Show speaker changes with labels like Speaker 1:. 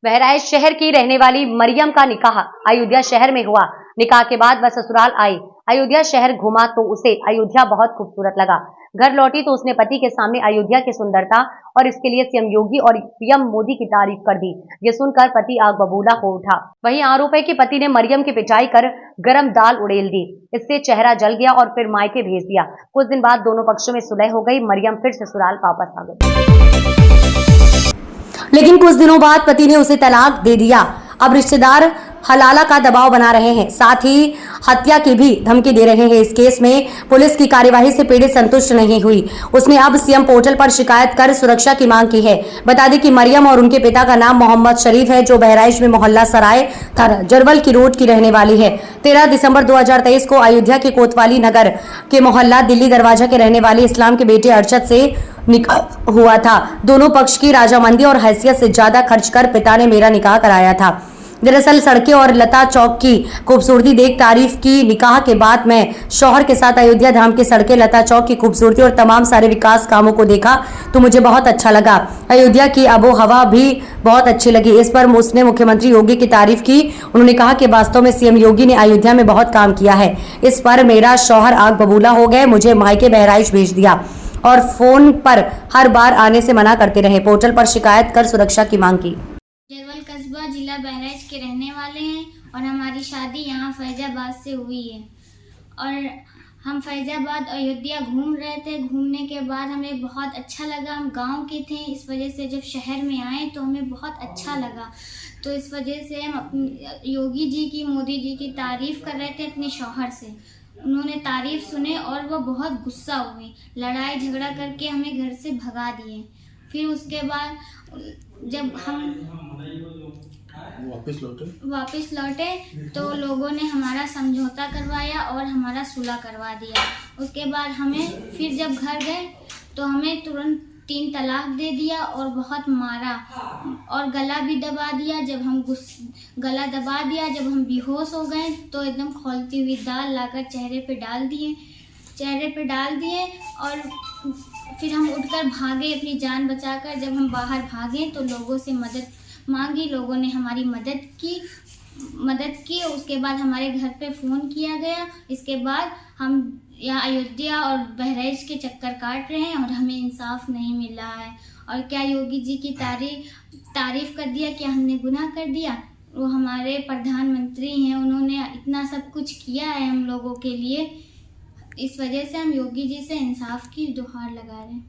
Speaker 1: बहराइच शहर की रहने वाली मरियम का निकाह अयोध्या शहर में हुआ। निकाह के बाद वह ससुराल आई। अयोध्या शहर घूमा तो उसे अयोध्या बहुत खूबसूरत लगा। घर लौटी तो उसने पति के सामने अयोध्या की सुंदरता और इसके लिए सीएम योगी और पीएम मोदी की तारीफ कर दी। ये सुनकर पति आग बबूला हो उठा। वहीं आरोप है कि पति ने मरियम की पिटाई कर गरम दाल उड़ेल दी। इससे चेहरा जल गया और फिर मायके भेज दिया। कुछ दिन बाद दोनों पक्षों में सुलह हो गई। मरियम फिर ससुराल वापस आ गई, लेकिन कुछ दिनों बाद पति ने उसे तलाक दे दिया। अब रिश्तेदार हलाला का दबाव बना रहे हैं, साथ ही हत्या की भी धमकी दे रहे हैं। इस केस में पुलिस की कार्यवाही से पीड़ित संतुष्ट नहीं हुई। उसने अब सीएम पोर्टल पर शिकायत कर सुरक्षा की मांग की है। बता दें कि मरियम और उनके पिता का नाम मोहम्मद शरीफ है, जो बहराइच में मोहल्ला सराय थाना जरवल की रोड की रहने वाली है। 13 दिसंबर 2023 को अयोध्या के कोतवाली नगर के मोहल्ला दिल्ली दरवाजा के रहने वाले इस्लाम के बेटे अरशद से निकाह हुआ था। दोनों पक्ष की राजामंदी और हैसियत से ज्यादा खर्च कर पिता ने मेरा निकाह कराया था। दरअसल सड़कें और लता चौक की खूबसूरती देख तारीफ की। निकाह के बाद मैं शौहर के साथ अयोध्या धाम की सड़कें, लता चौक की खूबसूरती और तमाम सारे विकास कामों को देखा तो मुझे बहुत अच्छा लगा। अयोध्या की आबो हवा भी बहुत अच्छी लगी। इस पर उसने मुख्यमंत्री योगी की तारीफ की। उन्होंने कहा कि वास्तव में सीएम योगी ने अयोध्या में बहुत काम किया है। इस पर मेरा शौहर आग बबूला हो गए, मुझे मायके बहराइच भेज दिया और फोन पर हर बार आने से मना करते रहे। पोर्टल पर शिकायत कर सुरक्षा की मांग की।
Speaker 2: जरवल कस्बा जिला बहराइच के रहने वाले हैं और हमारी शादी यहाँ फैजाबाद से हुई है और हम फैजाबाद अयोध्या घूम रहे थे। घूमने के बाद हमें बहुत अच्छा लगा। हम गांव के थे, इस वजह से जब शहर में आए तो हमें बहुत अच्छा लगा। तो इस वजह से हम अपनी योगी जी की, मोदी जी की तारीफ कर रहे थे अपने शौहर से। उन्होंने तारीफ सुने और वो बहुत गुस्सा हुए, लड़ाई झगड़ा करके हमें घर से भगा दिए। फिर उसके बाद जब हम वापस लौटे तो लोगों ने हमारा समझौता करवाया और हमारा सुलह करवा दिया। उसके बाद हमें फिर जब घर गए तो हमें तुरंत 3 तलाक दे दिया और बहुत मारा और गला भी दबा दिया। जब हम गला दबा दिया, जब हम बेहोश हो गए तो एकदम खौलती हुई दाल लाकर चेहरे पे डाल दिए और फिर हम उठकर भागे अपनी जान बचाकर। जब हम बाहर भागे तो लोगों से मदद मांगी, लोगों ने हमारी मदद की। उसके बाद हमारे घर पे फ़ोन किया गया। इसके बाद हम यहाँ अयोध्या और बहराइच के चक्कर काट रहे हैं और हमें इंसाफ नहीं मिल रहा है। और क्या योगी जी की तारीफ कर दिया, क्या हमने गुनाह कर दिया? वो हमारे प्रधानमंत्री हैं, उन्होंने इतना सब कुछ किया है हम लोगों के लिए। इस वजह से हम योगी जी से इंसाफ की गुहार लगा रहे हैं।